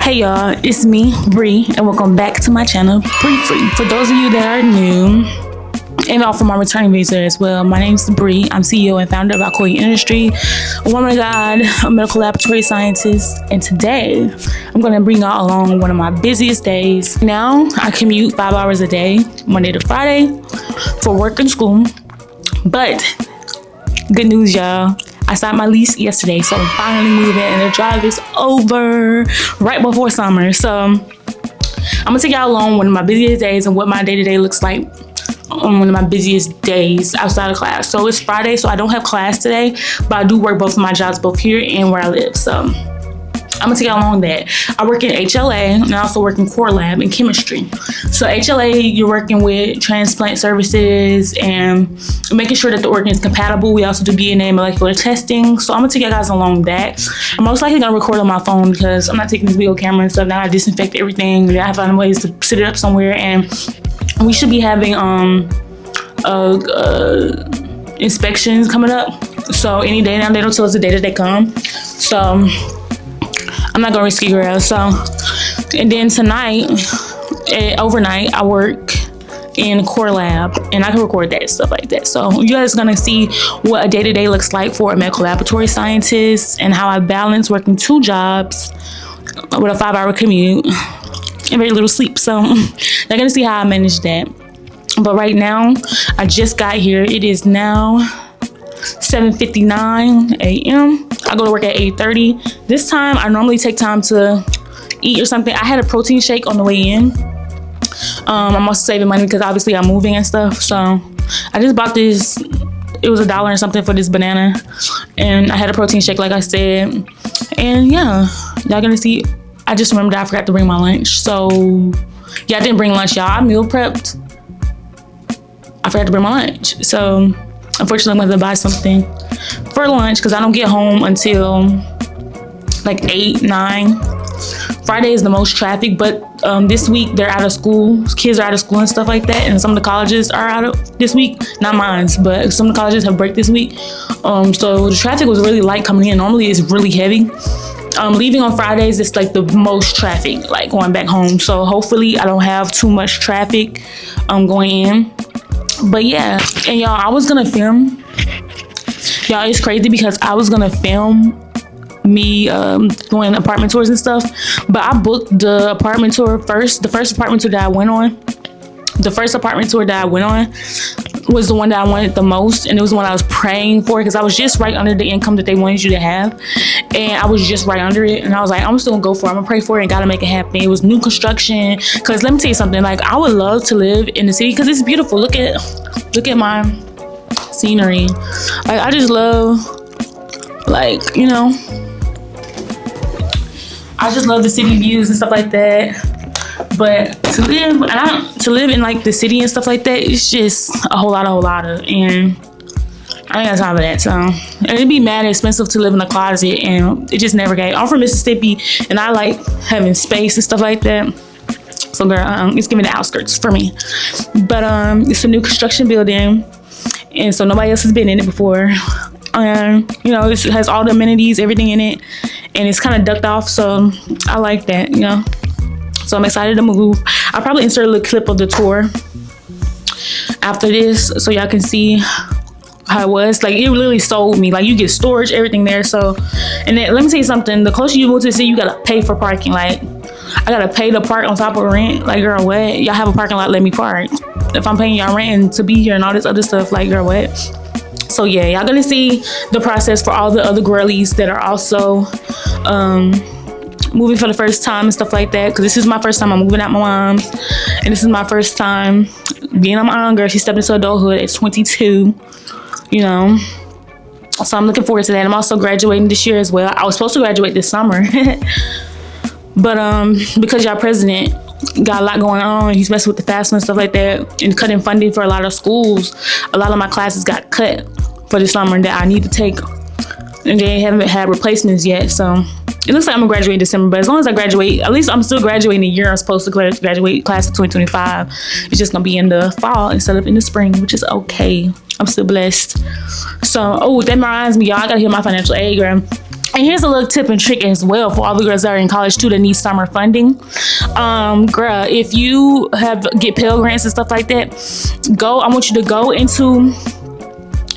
Hey y'all, it's me, Bree, and welcome back to my channel, BriFre. For those of you that are new, and all for my returning visitors as well, my name is Bree. I'm CEO and founder of Commute Industry, a woman of God, a medical laboratory scientist, and today I'm going to bring y'all along one of my busiest days. Now, I commute 5 hours a day, Monday to Friday, for work and school, but good news, y'all. I signed my lease yesterday, so I'm finally moving, and the drive is over right before summer. So I'm gonna take y'all along one of my busiest days and what my day-to-day looks like on one of my busiest days outside of class. So it's Friday, so I don't have class today, but I do work both of my jobs, both here and where I live. So I'm gonna take y'all along that. I work in HLA, and I also work in core lab in chemistry. So HLA, you're working with transplant services and making sure that the organ is compatible. We also do DNA molecular testing. So I'm gonna take you guys along that. I'm most likely gonna record on my phone because I'm not taking this video camera and stuff. Now I disinfect everything. I have to find ways to sit it up somewhere, and we should be having inspections coming up. So any day now, they don't tell us the day that they come. So I'm not gonna risk it, girl. So, and then tonight, overnight, I work in core lab, and I can record that, stuff like that. So you guys are gonna see what a day-to-day looks like for a medical laboratory scientist, and how I balance working 2 jobs with a 5-hour commute and very little sleep. So they're gonna see how I manage that. But right now, I just got here. It is now 7:59 a.m. I go to work at 8:30. This time, I normally take time to eat or something. I had a protein shake on the way in. I'm also saving money because obviously I'm moving and stuff. So I just bought this. It was $1 or something for this banana. And I had a protein shake, like I said. And yeah, y'all gonna see. I just remembered I forgot to bring my lunch. So yeah, I didn't bring lunch, y'all. I meal prepped. I forgot to bring my lunch. So unfortunately, I'm gonna buy something for lunch because I don't get home until like 8, 9. Friday is the most traffic, but this week they're out of school. Kids are out of school and stuff like that, and some of the colleges are out of this week. Not mine, but some of the colleges have break this week. So the traffic was really light coming in. Normally it's really heavy. Leaving on Fridays, it's like the most traffic, like going back home. So hopefully I don't have too much traffic going in. But yeah, and y'all, I was gonna film. Y'all, it's crazy because I was gonna film me going apartment tours and stuff, but I booked the apartment tour first. The first apartment tour that I went on, was the one that I wanted the most, and it was the one I was praying for because I was just right under the income that they wanted you to have, and I was just right under it, and I was like, I'm still gonna go for it. I'm gonna pray for it and gotta make it happen. It was new construction, because let me tell you something, like I would love to live in the city because it's beautiful. Look at my scenery. Like I just love, like, you know, I just love the city views and stuff like that. But to live in like the city and stuff like that, it's just a whole lot of, and I ain't got time for that. So it'd be mad expensive to live in a closet, and it just never gave. I'm from Mississippi, and I like having space and stuff like that. So girl, it's giving the outskirts for me. But it's a new construction building, and so nobody else has been in it before. You know, it has all the amenities, everything in it, and it's kind of ducked off. So I like that, you know. So I'm excited to move. I'll probably insert a little clip of the tour after this so y'all can see how it was. Like, it really sold me. Like, you get storage, everything there. So, and then let me tell you something. The closer you move to the city, you gotta pay for parking. Like, I gotta pay to park on top of rent. Like, girl, what? Y'all have a parking lot, let me park. If I'm paying y'all rent and to be here and all this other stuff, like, girl, what? So yeah, y'all gonna see the process for all the other girlies that are also moving for the first time and stuff like that, because this is my first time. I'm moving out my mom's, and this is my first time being on my own. Girl, she stepped into adulthood at 22, you know, so I'm looking forward to that. I'm also graduating this year as well. I was supposed to graduate this summer but because y'all president got a lot going on, he's messing with the FAFSA and stuff like that, and cutting funding for a lot of schools. A lot of my classes got cut for this summer that I need to take, and they haven't had replacements yet. So it looks like I'm gonna graduate in December, but as long as I graduate, at least I'm still graduating the year I'm supposed to graduate, class of 2025. It's just gonna be in the fall instead of in the spring, which is okay. I'm still blessed. So, oh, that reminds me, y'all, I gotta hear my financial aid, girl. And here's a little tip and trick as well for all the girls that are in college too that need summer funding. Girl, if you have get Pell Grants and stuff like that, I want you to go into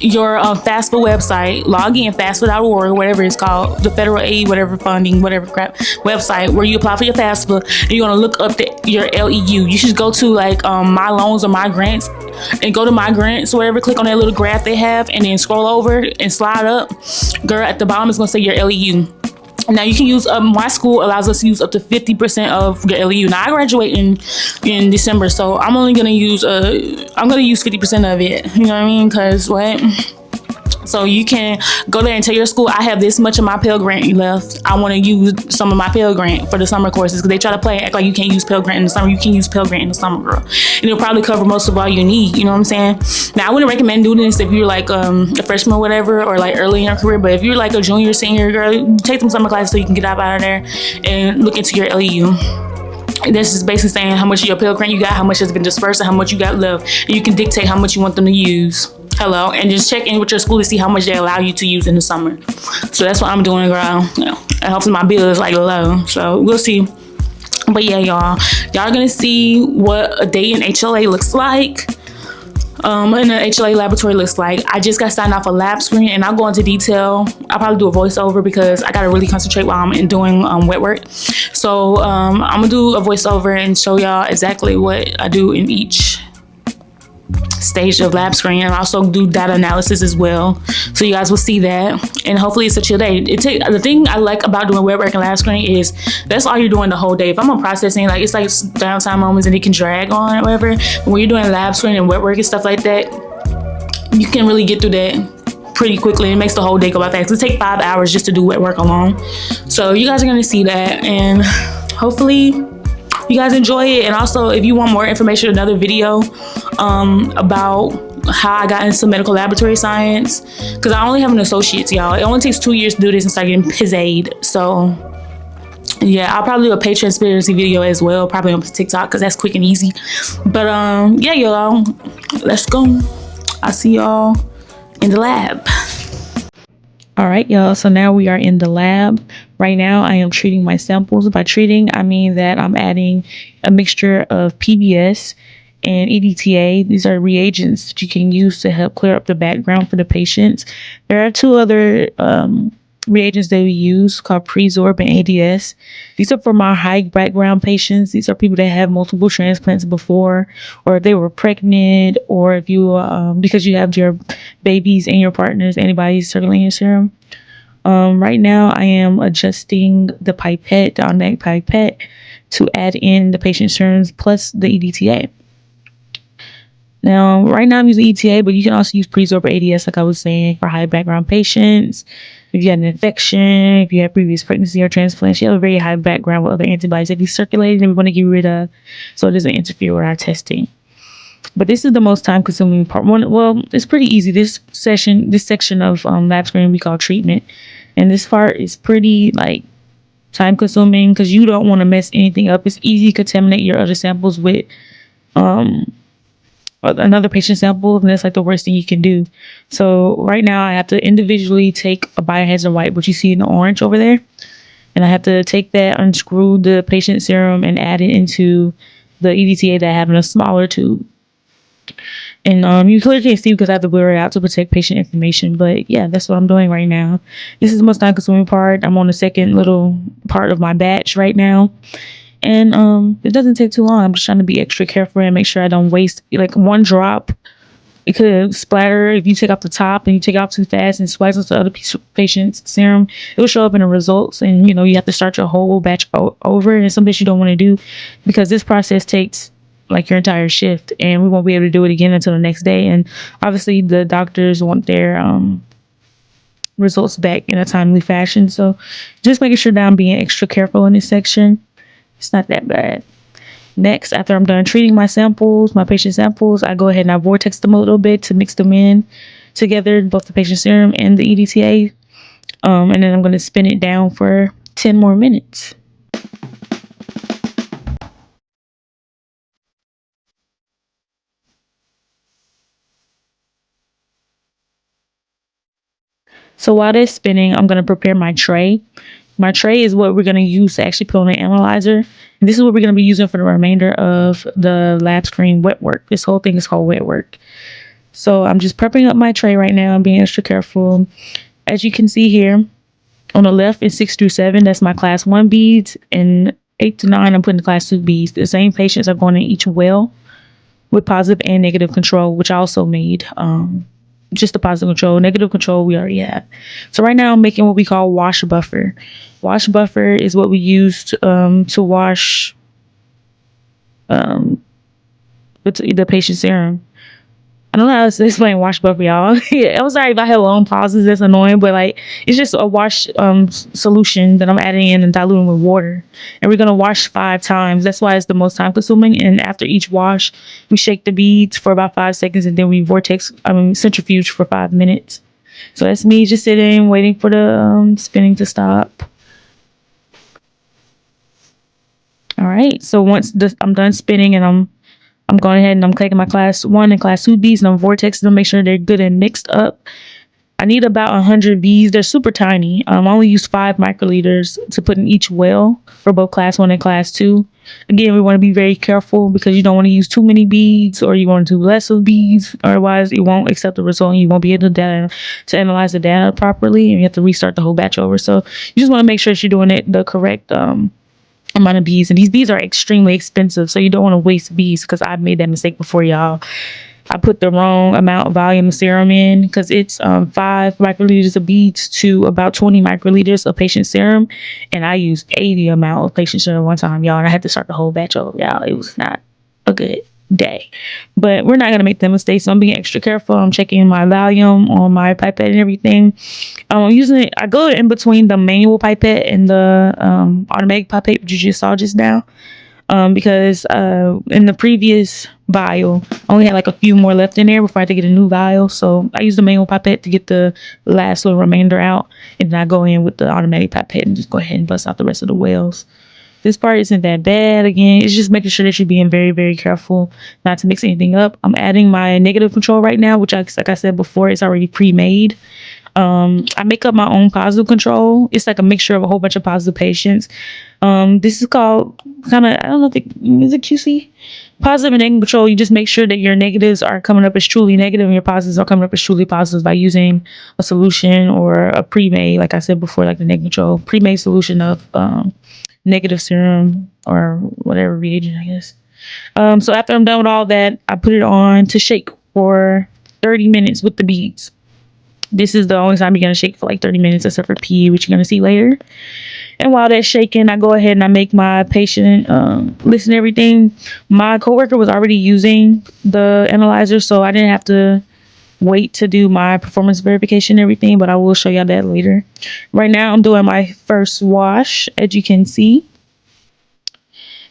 your FAFSA website, log in FAFSA.org, whatever it's called, the federal aid, whatever funding, whatever crap website where you apply for your FAFSA, and you're gonna look up your LEU. You should go to like my loans or my grants, and go to my grants, whatever. Click on that little graph they have, and then scroll over and slide up. Girl, at the bottom it's gonna say your LEU. Now you can use my school allows us to use up to 50% of your LEU. Now I graduate in December, so I'm only gonna use 50% of it. You know what I mean? Cause what? So you can go there and tell your school, I have this much of my Pell Grant left. I want to use some of my Pell Grant for the summer courses, because they try to play act like you can't use Pell Grant in the summer. You can use Pell Grant in the summer, girl. And it'll probably cover most of all you need. You know what I'm saying? Now I wouldn't recommend doing this if you're like a freshman or whatever, or like early in your career. But if you're like a junior, senior, girl, take some summer classes so you can get out of there and look into your LEU. This is basically saying how much of your Pell Grant you got, how much has been dispersed, and how much you got left. And you can dictate how much you want them to use. Hello, and just check in with your school to see how much they allow you to use in the summer. So that's what I'm doing, girl. You know, and hopefully my bill is like low. So we'll see. But yeah, y'all gonna see what a day in HLA looks like. And the HLA laboratory looks like. I just got signed off a Labscreen, and I'll go into detail. I'll probably do a voiceover because I gotta really concentrate while I'm doing wet work. So I'm gonna do a voiceover and show y'all exactly what I do in each stage of Labscreen, and also do data analysis as well, so you guys will see that. And hopefully it's a chill day. The thing I like about doing web work and Labscreen is that's all you're doing the whole day. If I'm on processing, like it's like downtime moments and it can drag on or whatever. But when you're doing Labscreen and web work and stuff like that, you can really get through that pretty quickly. It makes the whole day go by fast. It takes 5 hours just to do wet work alone. So you guys are gonna see that, and hopefully you guys enjoy it. And also, if you want more information, another video about how I got into medical laboratory science, because I only have an associate's, y'all. It only takes 2 years to do this and start getting PISAID. So yeah, I'll probably do a pay transparency video as well, probably on TikTok, because that's quick and easy. But yeah, y'all, let's go. I'll see y'all in the lab. All right, y'all. So now we are in the lab. Right now, I am treating my samples. By treating, I mean that I'm adding a mixture of PBS and EDTA. These are reagents that you can use to help clear up the background for the patients. There are two other reagents that we use called Prezorb and ADS. These are for my high background patients. These are people that have multiple transplants before, or if they were pregnant, or if you because you have your babies and your partner's antibodies circulating your serum. Right now I am adjusting the pipette, the automatic pipette, to add in the patient serums plus the EDTA. Now, right now I'm using ETA, but you can also use Prezorb or ADS, like I was saying, for high background patients. If you had an infection, if you had previous pregnancy or transplants, you have a very high background with other antibodies that you circulated and we want to get rid of, so it doesn't interfere with our testing. But this is the most time consuming part. Well, it's pretty easy. This section of Labscreen we call treatment. And this part is pretty like time consuming because you don't want to mess anything up. It's easy to contaminate your other samples with another patient sample, and that's like the worst thing you can do. So right now I have to individually take a biohazard wipe, which you see in the orange over there, and I have to take that, unscrew the patient serum, and add it into the EDTA that I have in a smaller tube. And you clearly can't see because I have to blur it out to protect patient information. But yeah, that's what I'm doing right now. This is the most time consuming part. I'm on the second little part of my batch right now. And it doesn't take too long. I'm just trying to be extra careful and make sure I don't waste like one drop. It could splatter if you take off the top and you take it off too fast and splash into other patient's serum. It will show up in the results, and you have to start your whole batch over. And it's something you don't want to do because this process takes like your entire shift, and we won't be able to do it again until the next day. And obviously, the doctors want their results back in a timely fashion. So just making sure that I'm being extra careful in this section. It's not that bad. Next, after I'm done treating my samples, my patient samples, I go ahead and I vortex them a little bit to mix them in together, both the patient serum and the EDTA. And then I'm going to spin it down for 10 more minutes. So while that's spinning, I'm going to prepare my tray. My tray is what we're going to use to actually put on the analyzer. And this is what we're going to be using for the remainder of the Labscreen wet work. This whole thing is called wet work. So I'm just prepping up my tray right now. I'm being extra careful. As you can see here, on the left is 6 through 7. That's my class 1 beads. And 8 to 9, I'm putting the class 2 beads. The same patients are going in each well with positive and negative control, which I also made. Just the positive control. Negative control we already have. So right now I'm making what we call wash buffer. Wash buffer is what we use to wash the patient's serum. I don't know how to explain wash buffer, y'all. Yeah, I'm sorry if I have long pauses. That's annoying, but like it's just a wash solution that I'm adding in and diluting with water, and we're gonna wash 5 times. That's why it's the most time consuming. And after each wash, we shake the beads for about 5 seconds, and then we centrifuge for 5 minutes. So that's me just sitting, waiting for the spinning to stop. All right. So once I'm done spinning and I'm going ahead and I'm clicking my class 1 and class 2 beads and I'm vortexing them, make sure they're good and mixed up. I need about 100 beads. They're super tiny. I only use 5 microliters to put in each well for both class 1 and class 2. Again, we want to be very careful because you don't want to use too many beads or you want to do less of beads. Otherwise, it won't accept the result and you won't be able to analyze the data properly, and you have to restart the whole batch over. So you just want to make sure that you're doing it the correct amount of beads. And these beads are extremely expensive, so you don't want to waste beads, because I've made that mistake before, y'all. I put the wrong amount of volume of serum in, because it's 5 microliters of beads to about 20 microliters of patient serum, and I used 80 amount of patient serum one time, y'all, and I had to start the whole batch over, y'all. It was not a good day, but we're not going to make that mistake, so I'm being extra careful. I'm checking my volume on my pipette and everything. I'm using it. I go in between the manual pipette and the automatic pipette you just saw just now, because in the previous vial I only had like a few more left in there before I had to get a new vial, so I use the manual pipette to get the last little remainder out, and then I go in with the automatic pipette and just go ahead and bust out the rest of the wells. This part isn't that bad. Again, it's just making sure that you're being very, very careful not to mix anything up. I'm adding my negative control right now, which, like I said before, it's already pre-made. I make up my own positive control. It's like a mixture of a whole bunch of positive patients. This is called kind of, I don't know if is it QC? Positive and negative control. You just make sure that your negatives are coming up as truly negative and your positives are coming up as truly positive by using a solution or a pre-made, like I said before, like the negative control, pre-made solution of negative serum or whatever reagent, I guess. So after I'm done with all that, I put it on to shake for 30 minutes with the beads. This is the only time you're going to shake for like 30 minutes, except for PE, which you're going to see later. And while that's shaking, I go ahead and I make my patient listen to everything. My coworker was already using the analyzer, so I didn't have to wait to do my performance verification and everything, but I will show y'all that later. Right now I'm doing my first wash, as you can see,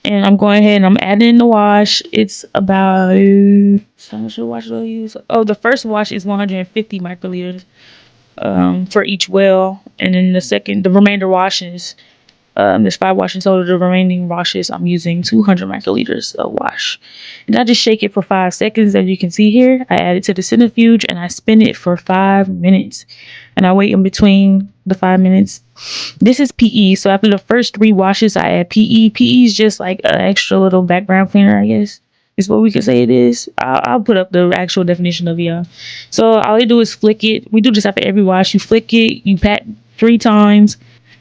and I'm going ahead and I'm adding in the wash. It's about how much wash do I use? Oh, the first wash is 150 microliters for each well, and then the remainder washes, there's 5 washes total. The remaining washes, I'm using 200 microliters of wash. And I just shake it for 5 seconds. As you can see here, I add it to the centrifuge and I spin it for 5 minutes. And I wait in between the 5 minutes. This is PE. So after the first 3 washes, I add PE. PE is just like an extra little background cleaner, I guess, is what we could say it is. I'll put up the actual definition of it. So all you do is flick it. We do this after every wash. You flick it, you pat 3 times,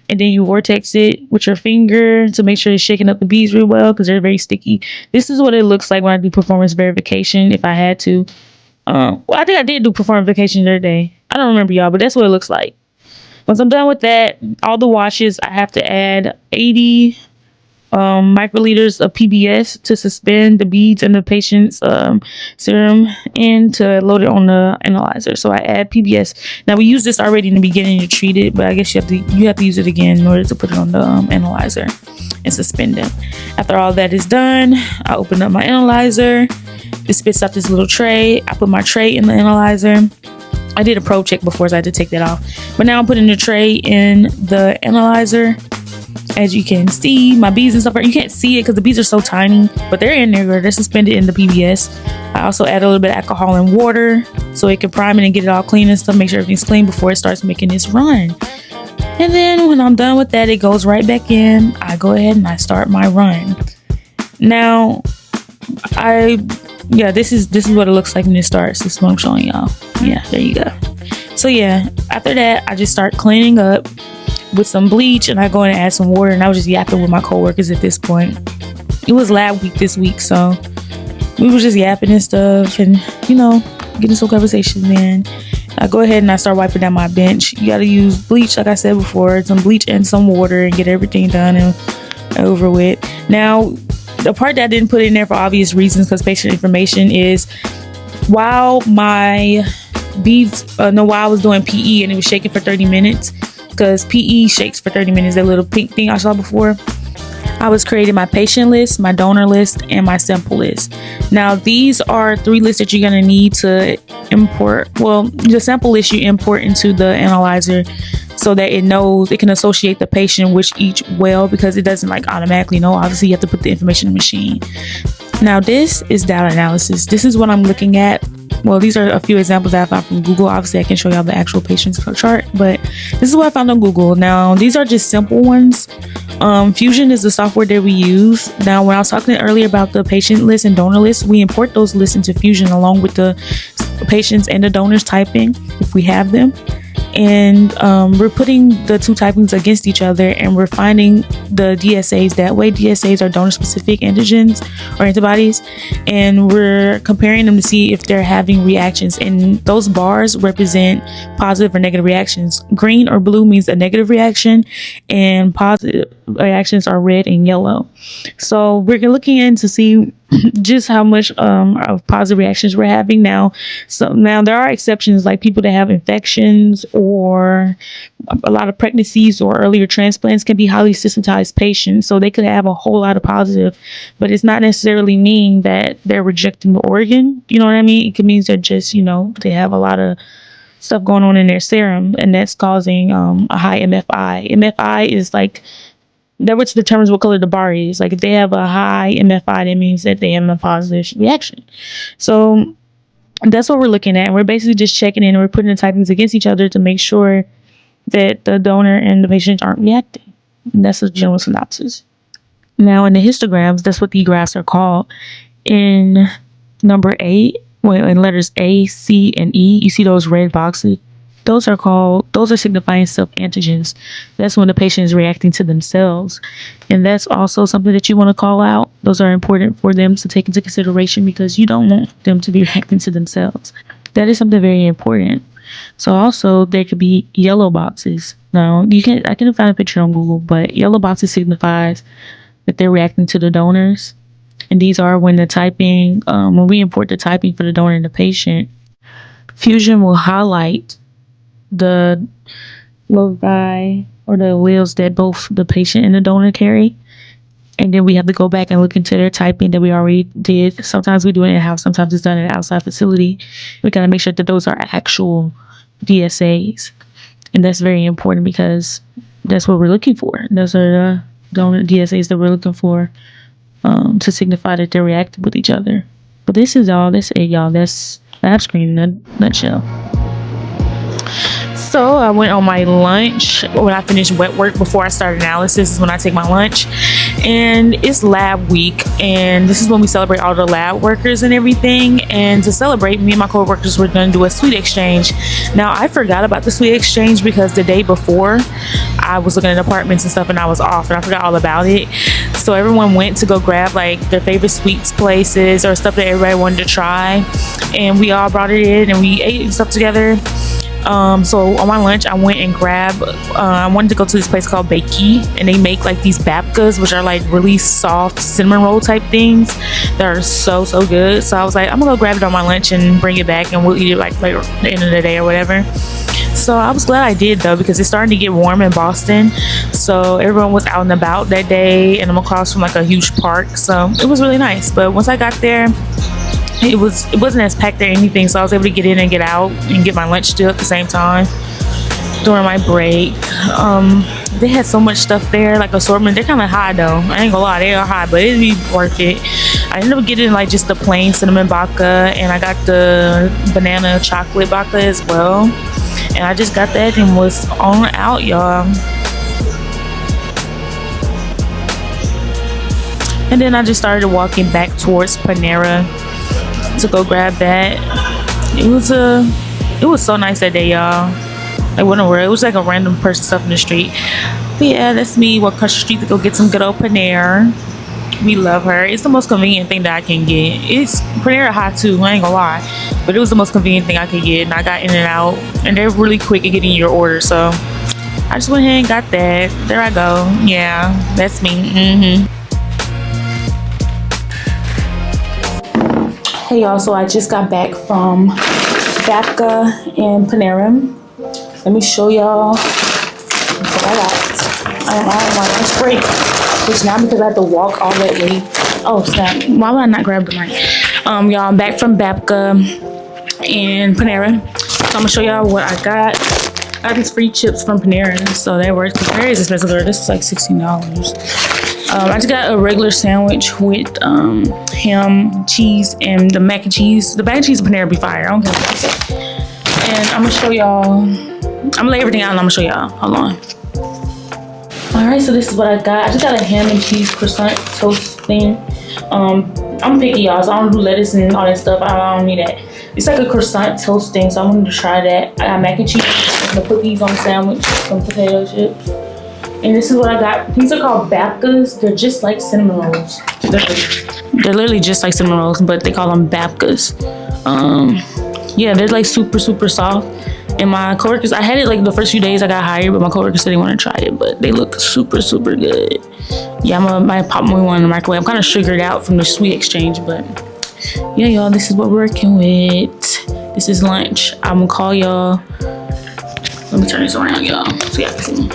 and then you vortex it with your finger to make sure it's shaking up the beads real well, because they're very sticky. This is what it looks like when I do performance verification, if I had to. Well, I think I did do performance verification the other day. I don't remember, y'all, but that's what it looks like. Once I'm done with that, all the washes, I have to add 80 microliters of PBS to suspend the beads in the patient's serum and to load it on the analyzer. So I add PBS. Now we used this already in the beginning to treat it, but I guess you have to use it again in order to put it on the analyzer and suspend it. After all that is done, I open up my analyzer. It spits out this little tray. I put my tray in the analyzer. I did a probe check before, so I had to take that off. But now I'm putting the tray in the analyzer. As you can see, my beads and stuff, you can't see it because the beads are so tiny, but they're in there. They're suspended in the PBS. I also add a little bit of alcohol and water so it can prime it and get it all clean and stuff. Make sure everything's clean before it starts making its run. And then when I'm done with that, it goes right back in. I go ahead and I start my run. Now, this is what it looks like when it starts. This is what I'm showing y'all. Yeah, there you go. So yeah, after that, I just start cleaning up with some bleach, and I go in and add some water, and I was just yapping with my coworkers at this point. It was lab week this week, so we were just yapping and stuff, and getting some conversations in. I go ahead and I start wiping down my bench. You got to use bleach, like I said before, some bleach and some water, and get everything done and over with. Now, the part that I didn't put in there for obvious reasons, because patient information, is while my beads, while I was doing PE and it was shaking for 30 minutes, because PE shakes for 30 minutes, that little pink thing I saw before, I was creating my patient list, my donor list, and my sample list. Now, these are 3 lists that you're going to need to import. Well, the sample list you import into the analyzer so that it can associate the patient with each well, because it doesn't automatically know. Obviously, you have to put the information in the machine. Now, this is data analysis. This is what I'm looking at. Well, these are a few examples that I found from Google. Obviously, I can show y'all the actual patient's chart, but this is what I found on Google. Now, these are just simple ones. Fusion is the software that we use. Now, when I was talking earlier about the patient list and donor list, we import those lists into Fusion along with the patients and the donors typing, if we have them. And we're putting the 2 typings against each other, and we're finding the DSAs that way. DSAs are donor-specific antigens or antibodies, and we're comparing them to see if they're having reactions. And those bars represent positive or negative reactions. Green or blue means a negative reaction, and positive reactions are red and yellow. So we're looking in to see just how much of positive reactions we're having now. So now there are exceptions, like people that have infections or a lot of pregnancies or earlier transplants can be highly sensitized patients, so they could have a whole lot of positive, but it's not necessarily mean that they're rejecting the organ. You know what I mean? It means they're just they have a lot of stuff going on in their serum, and that's causing a high MFI. MFI is that which determines what color the bar is. If they have a high MFI, that means that they have a positive reaction. So that's what we're looking at. We're basically just checking in, and we're putting the typings against each other to make sure that the donor and the patient aren't reacting. And that's a general synopsis. Now, in the histograms, that's what the graphs are called. In number 8, in letters A, C, and E, you see those red boxes. Those are signifying self-antigens. That's when the patient is reacting to themselves. And that's also something that you want to call out. Those are important for them to take into consideration, because you don't want them to be reacting to themselves. That is something very important. So also, there could be yellow boxes. Now, I can find a picture on Google, but yellow boxes signifies that they're reacting to the donors. And these are when the typing, when we import the typing for the donor and the patient, Fusion will highlight the loci or the alleles that both the patient and the donor carry. And then we have to go back and look into their typing that we already did. Sometimes we do it in-house, sometimes it's done in an outside facility. We gotta make sure that those are actual DSAs. And that's very important, because that's what we're looking for. Those are the donor DSAs that we're looking for to signify that they're reacting with each other. But this is all, that's Labscreen in a nutshell. So I went on my lunch when I finished wet work. Before I start analysis is when I take my lunch, and it's lab week, and this is when we celebrate all the lab workers and everything. And to celebrate, me and my co-workers were going to do a sweet exchange. Now, I forgot about the sweet exchange because the day before I was looking at apartments and stuff, and I was off, and I forgot all about it. So everyone went to go grab their favorite sweets places or stuff that everybody wanted to try, and we all brought it in and we ate stuff together. So on my lunch, I went and grabbed, I wanted to go to this place called Bakey, and they make these babkas, which are really soft cinnamon roll type things that are so good. So I was like, I'm gonna go grab it on my lunch and bring it back, and we'll eat it later at the end of the day or whatever. So I was glad I did, though, because it's starting to get warm in Boston. So everyone was out and about that day, and I'm across from a huge park. So it was really nice. But once I got there, it wasn't as packed or anything, so I was able to get in and get out and get my lunch still at the same time during my break. They had so much stuff there, like assortment. They're kind of high though. I ain't gonna lie, they are high, but it'd be worth it. I ended up getting like just the plain cinnamon vodka, and I got the banana chocolate vodka as well. And I just got that and was on out, y'all. And then I just started walking back towards Panera to go grab that. It was so nice that day, y'all. Like, whatever, it was like a random person stuff in the street. But yeah, that's me. Walk across the street to go get some good old Panera. We love her. It's the most convenient thing that I can get. It's Panera hot too, I ain't gonna lie. But it was the most convenient thing I could get, and I got in and out. And they're really quick at getting your order, so I just went ahead and got that. There I go. Yeah, that's me. Hey y'all, so I just got back from Babka and Panera. Let me show y'all what I got. I'm on my lunch break, which now because I have to walk all that way. Oh snap! Why would I not grab the mic? Y'all, I'm back from Babka and Panera. So I'm gonna show y'all what I got. I got these free chips from Panera, so that works. Panera is expensive. This is like $16. I just got a regular sandwich with ham, cheese, and the mac and cheese. The mac and cheese of Panera be fire. I don't care what I say. And I'm gonna show y'all. I'm gonna lay everything out and I'm gonna show y'all. Hold on. Alright, so this is what I got. I just got a ham and cheese croissant toast thing. I'm picky, y'all, so I don't do lettuce and all that stuff. I don't need that. It's like a croissant toast thing, so I wanted to try that. I got mac and cheese. I'm gonna put these on the sandwich, some potato chips. And this is what I got. These are called Babkas. They're just like cinnamon rolls. They're literally just like cinnamon rolls, but they call them Babkas. Yeah, they're like super, super soft. And my coworkers, I had it like the first few days I got hired, but my coworkers said they want to try it, but they look super, super good. Yeah, I might pop me one in the microwave. I'm kind of sugared out from the sweet exchange, but yeah, y'all, this is what we're working with. This is lunch. I'm gonna call y'all. Let me turn this around, y'all, so y'all can see.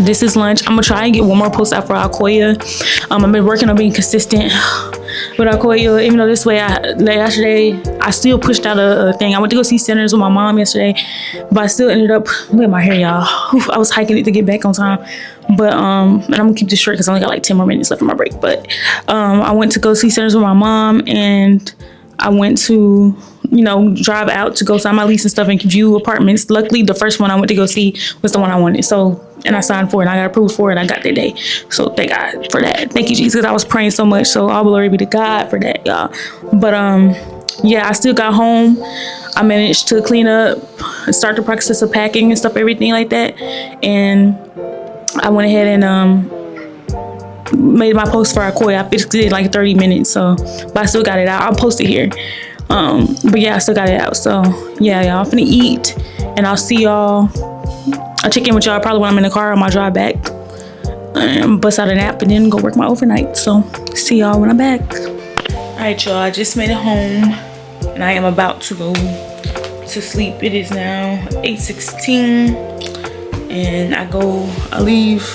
This is lunch. I'm gonna try and get one more post out for Alcoya. I've been working on being consistent with Alcoya, even though this way, yesterday, I still pushed out a thing. I went to go see Centers with my mom yesterday, but I still ended up, look at my hair, y'all. I was hiking it to get back on time. But, and I'm gonna keep this short because I only got like 10 more minutes left on my break. But I went to go see Centers with my mom, and I went to, drive out to go sign my lease and stuff and view apartments. Luckily, the first one I went to go see was the one I wanted. So, and I signed for it, and I got approved for it, and I got that day. So thank God for that. Thank you, Jesus, because I was praying so much. So all glory be to God for that, y'all. But yeah, I still got home. I managed to clean up, start the process of packing and stuff, everything like that. And I went ahead and made my post for Alcoya. I fixed it in like 30 minutes. So, but I still got it out. I'll post it here. But yeah, I still got it out. So yeah, y'all, I'm finna eat, and I'll see y'all. I'll check in with y'all probably when I'm in the car on my drive back, and bust out a nap and then go work my overnight. So see y'all when I'm back. All right, y'all, I just made it home, and I am about to go to sleep. It is now 8:16, and I leave.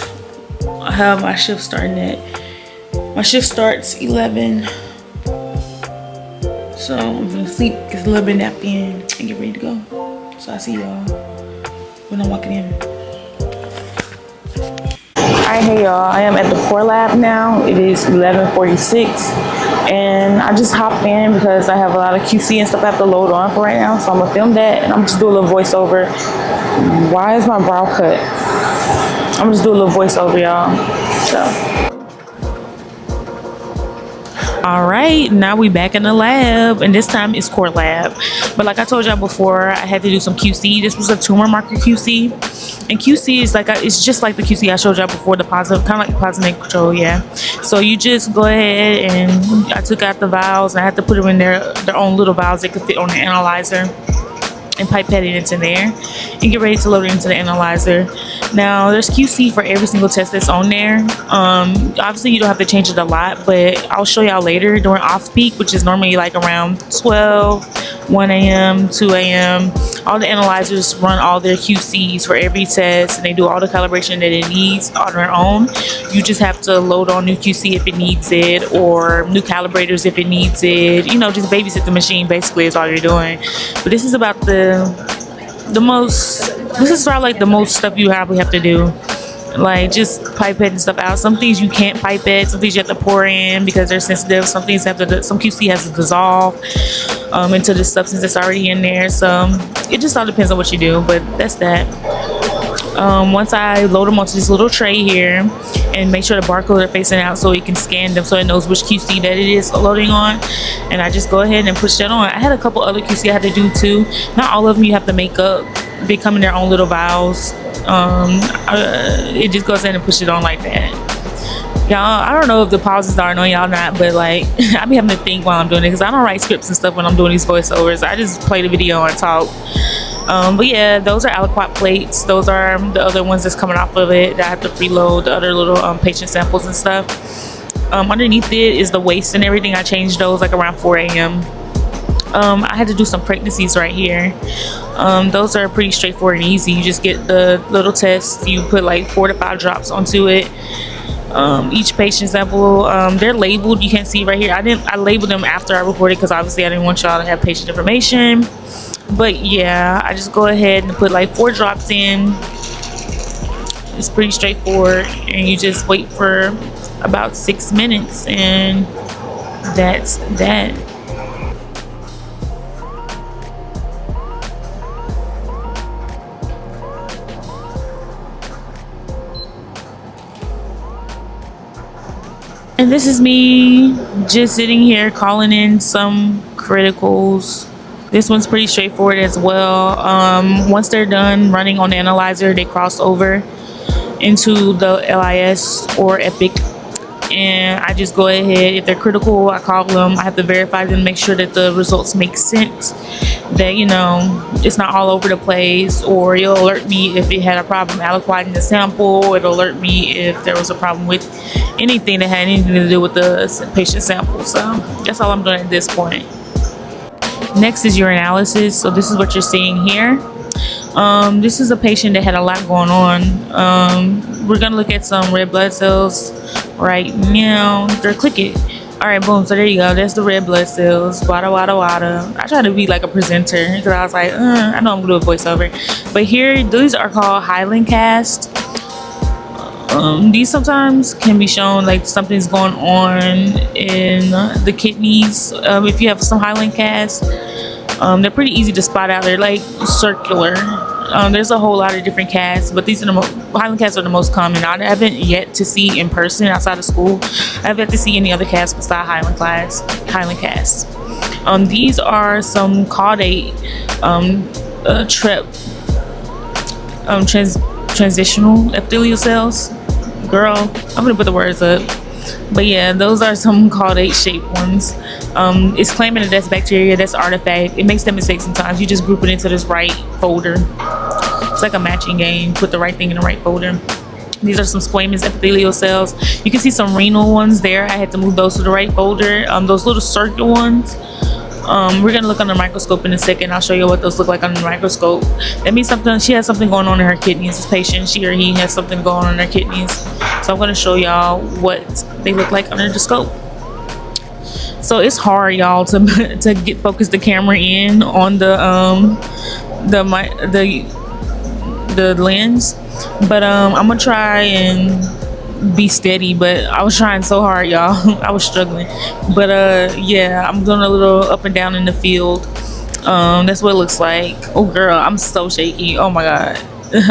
I have my shift starting at, my shift starts 11. So I'm gonna sleep, get a little bit nap in, and get ready to go. So I'll see y'all when I'm walking in. Alright, hey y'all, I am at the core lab now. It is 11:46, and I just hopped in because I have a lot of QC and stuff I have to load on for right now. So I'm gonna film that, and I'm just do a little voiceover. Why is my brow cut? I'm gonna just do a little voiceover, y'all. So. All right, now we back in the lab, and this time it's core lab. But like I told y'all before, I had to do some QC. This was a tumor marker QC, and QC is like it's just like the QC I showed y'all before, the positive, kind of like the positive control, yeah. So you just go ahead, and I took out the vials, and I had to put them in their own little vials that could fit on the analyzer, and pipette it into there and get ready to load it into the analyzer. Now there's QC for every single test that's on there. Obviously you don't have to change it a lot, but I'll show y'all later during off peak, which is normally like around 12, 1 a.m., 2 a.m. All the analyzers run all their QCs for every test, and they do all the calibration that it needs on their own. You just have to load on new QC if it needs it, or new calibrators if it needs it. Just babysit the machine basically is all you're doing. But this is about the most, this is probably like the most stuff you probably have to do. like just pipetting stuff out. Some things you can't pipette, some things you have to pour in because they're sensitive. Some things have to, some QC has to dissolve into the substance that's already in there. So it just all depends on what you do, but that's that. Once I load them onto this little tray here and make sure the barcodes are facing out so it can scan them so it knows which QC that it is loading on, and I just go ahead and push that on. I had a couple other QC I had to do too. Not all of them you have to make up. They come in their own little vials. It just goes in and push it on like that. Y'all, I don't know if the pauses are annoying y'all not, but like I be having to think while I'm doing it because I don't write scripts and stuff when I'm doing these voiceovers. I just play the video and talk. But yeah, those are aliquot plates. Those are the other ones that's coming off of it that I have to preload, the other little patient samples and stuff. Underneath it is the waist and everything. I changed those like around 4 a.m. I had to do some pregnancies right here. Those are pretty straightforward and easy. You just get the little test. You put like 4 to 5 drops onto it. Each patient sample, they're labeled. You can see right here. I labeled them after I recorded because obviously I didn't want y'all to have patient information. But yeah, I just go ahead and put like 4 drops in. It's pretty straightforward, and you just wait for about 6 minutes, and that's that. And this is me just sitting here calling in some criticals. This one's pretty straightforward as well. Once they're done running on the analyzer, they cross over into the LIS or Epic. And I just go ahead, if they're critical, I call them. I have to verify them, make sure that the results make sense, that, you know, it's not all over the place, or it'll alert me if it had a problem aliquoting the sample. It'll alert me if there was a problem with anything that had anything to do with the patient sample. So that's all I'm doing at this point. Next is your analysis. So this is what you're seeing here. This is a patient that had a lot going on. We're gonna look at some red blood cells right now. They're clicking. All right, boom. So there you go. That's the red blood cells. Wada wada wada. I try to be like a presenter because I was like, I know I'm gonna do a voiceover. But here, these are called Highland cast. These sometimes can be shown like something's going on in the kidneys. If you have some Highland cast, they're pretty easy to spot out. They're like circular. There's a whole lot of different casts, but these are Highland casts are the most common. I haven't yet to see in person outside of school. I haven't yet to see any other casts besides Highland casts. These are some caudate transitional epithelial cells. Girl, I'm gonna put the words up. But yeah, those are some caudate shaped ones. It's claiming that that's bacteria, that's artifact. It makes that mistake sometimes. You just group it into this right folder. It's like a matching game. Put the right thing in the right folder. These are some squamous epithelial cells. You can see some renal ones there. I had to move those to the right folder. Those little circular ones, we're gonna look under the microscope in a second. I'll show you what those look like under the microscope. That means she has something going on in her kidneys. This patient, she or he has something going on in their kidneys. So I'm gonna show y'all what they look like under the scope. So it's hard, y'all, to get focus the camera in on the lens, but I'm gonna try and be steady. But I was trying so hard, y'all. I was struggling, but yeah, I'm doing a little up and down in the field. That's what it looks like. Oh girl, I'm so shaky. Oh my god.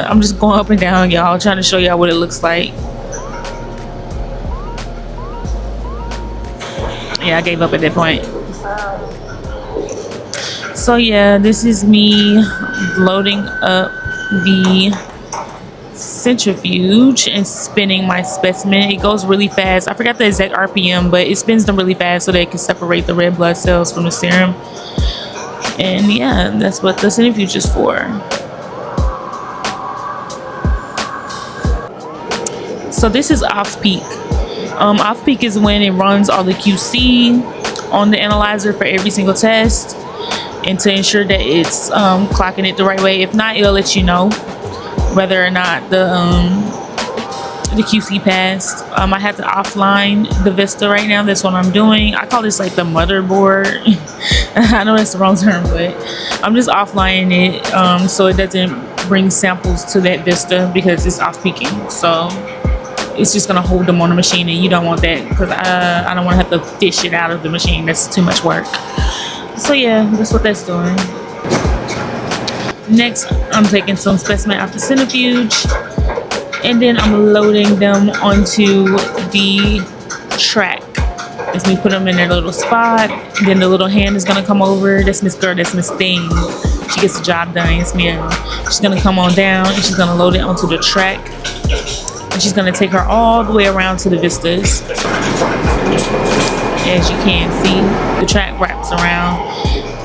I'm just going up and down, y'all, trying to show y'all what it looks like. Yeah, I gave up at that point. So yeah, this is me loading up the centrifuge and spinning my specimen. It goes really fast. I forgot the exact RPM, but it spins them really fast so they can separate the red blood cells from the serum. And yeah, that's what the centrifuge is for. So this is off peak. Off peak is when it runs all the QC on the analyzer for every single test, and to ensure that it's clocking it the right way. If not, it'll let you know whether or not the QC passed. I have to offline the Vista right now. That's what I'm doing. I call this like the motherboard. I know that's the wrong term, but I'm just offlining it so it doesn't bring samples to that vista because it's off peaking. So it's just gonna hold them on the machine, and you don't want that because I don't want to have to fish it out of the machine. That's too much work. So yeah, that's what that's doing. Next, I'm taking some specimen out the centrifuge, and then I'm loading them onto the track. As we put them in their little spot, then the little hand is gonna come over. That's Miss Girl, that's Miss Thing. She gets the job done. Yes, ma'am. She's gonna come on down and she's gonna load it onto the track. And she's gonna take her all the way around to the vistas. As you can see, the track wraps around.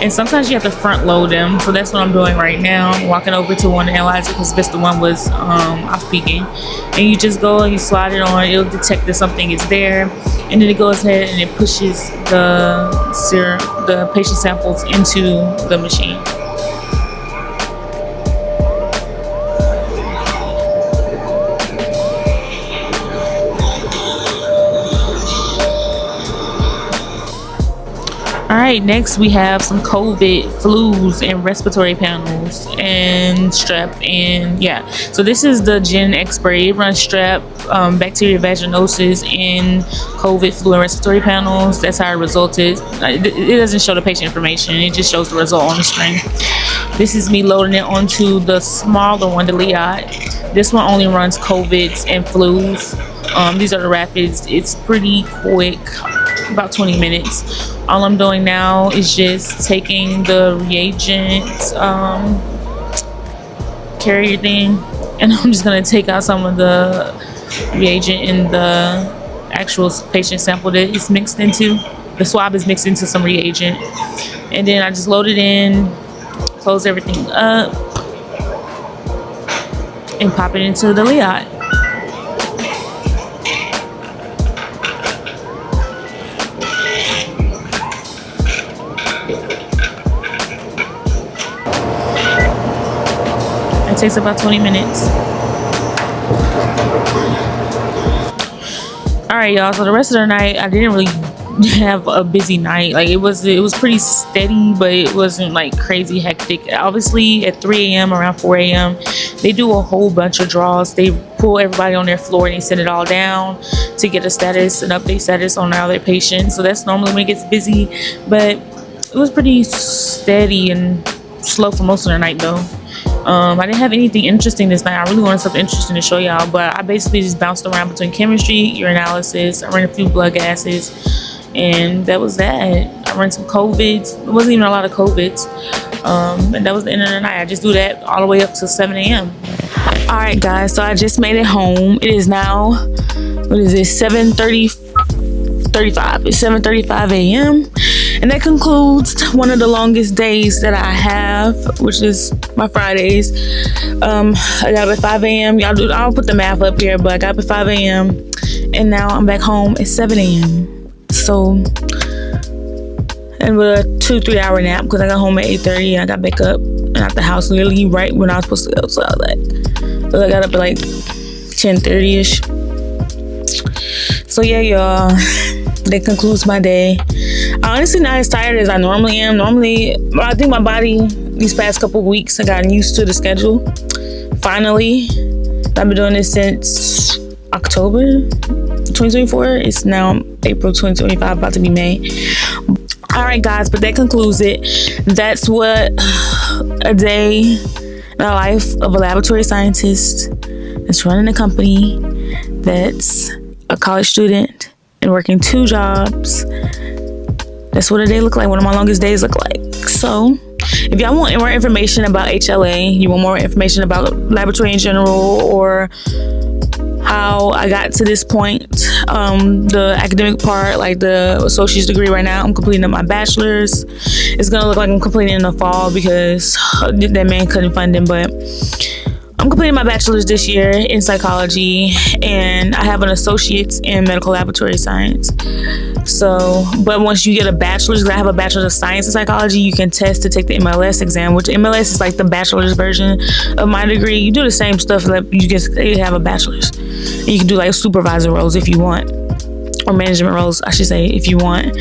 And sometimes you have to front load them. So that's what I'm doing right now. I'm walking over to one to analyze it because Vista 1 was off peaking. And you just go and you slide it on. It'll detect that something is there. And then it goes ahead and it pushes the patient samples into the machine. All right, next we have some COVID, flus, and respiratory panels and strep, and yeah. So this is the Gen X spray. It runs strep, bacteria vaginosis, and COVID, flu, and respiratory panels. That's how it resulted. It doesn't show the patient information. It just shows the result on the screen. This is me loading it onto the smaller one, the Liat. This one only runs COVIDs and flus. These are the rapids. It's pretty quick, about 20 minutes. All I'm doing now is just taking the reagent carrier thing, and I'm just gonna take out some of the reagent in the actual patient sample that it's mixed into. The swab is mixed into some reagent, and then I just load it in, close everything up, and pop it into the Liat. It takes about 20 minutes. All right, y'all, so the rest of the night I didn't really have a busy night. Like it was pretty steady, but it wasn't like crazy hectic. Obviously at 3 a.m. around 4 a.m. they do a whole bunch of draws. They pull everybody on their floor and they send it all down to get a status, an update status on all their patients. So that's normally when it gets busy, but it was pretty steady and slow for most of the night though. I didn't have anything interesting this night. I really wanted something interesting to show y'all, but I basically just bounced around between chemistry, urinalysis. I ran a few blood gases, and that was that. I ran some COVIDs. It wasn't even a lot of COVIDs, and that was the end of the night. I just do that all the way up to 7 a.m. All right, guys, so I just made it home. It is now, what is it, 7:35. It's 7:35 a.m. And that concludes one of the longest days that I have, which is my Fridays. I got up at 5 a.m. I'll put the math up here, but I got up at 5 a.m. and now I'm back home at 7 a.m. So, and with a 2-3 hour nap because I got home at 8:30 and I got back up and out the house literally right when I was supposed to go. So I got up at like 10:30ish. So yeah, y'all, that concludes my day. I'm honestly not as tired as I normally am. Normally, I think my body these past couple of weeks, I gotten used to the schedule. Finally, I've been doing this since October 2024. It's now April 2025, about to be May. All right, guys, but that concludes it. That's what a day in the life of a laboratory scientist that's running a company, that's a college student and working 2 jobs. That's what a day look like. One of my longest days look like. So if y'all want more information about HLA, you want more information about laboratory in general, or how I got to this point, the academic part, like the associate's degree right now, I'm completing up my bachelor's. It's gonna look like I'm completing in the fall because that man couldn't fund him, but I'm completing my bachelor's this year in psychology, and I have an associate's in medical laboratory science. So, but once you get a bachelor's, because I have a bachelor's of science in psychology, you can test to take the MLS exam, which MLS is like the bachelor's version of my degree. You do the same stuff that you have a bachelor's. And you can do like supervisor roles if you want. or management roles, I should say, if you want.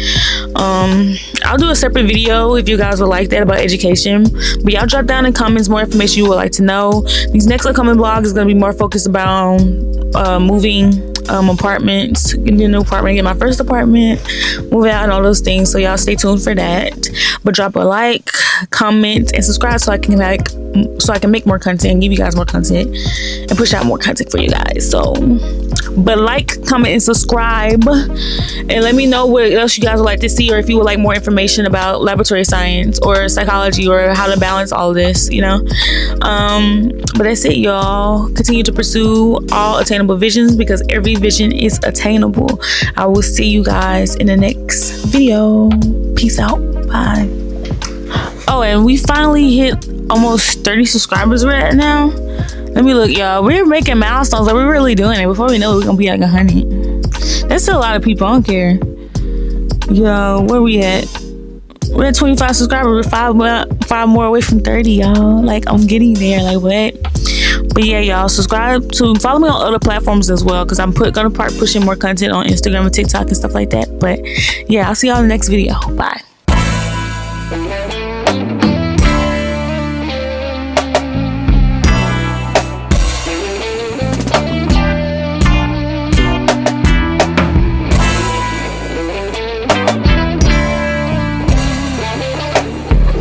I'll do a separate video if you guys would like that about education. But y'all drop down in comments more information you would like to know. These next upcoming vlogs is going to be more focused about moving apartments, getting a new apartment, get my first apartment, move out, and all those things. So y'all stay tuned for that. But drop a like, comment, and subscribe so I can make more content, give you guys more content, and push out more content for you guys. So, but like, comment, and subscribe, and let me know what else you guys would like to see, or if you would like more information about laboratory science or psychology, or how to balance all of this, you know. But that's it, y'all. Continue to pursue all attainable visions, because every vision is attainable. I will see you guys in the next video. Peace out. Bye. Oh, and we finally hit almost 30 subscribers right now. Let me look, y'all. We're making milestones. Like, we're really doing it. Before we know it, we're gonna be like 100. That's still a lot of people. I don't care. Yo, where we at? We're at 25 subscribers. We're five more away from 30, y'all. Like, I'm getting there. Like, what? But yeah, y'all, follow me on other platforms as well, because I'm gonna start pushing more content on Instagram and TikTok and stuff like that. But yeah, I'll see y'all in the next video. Bye.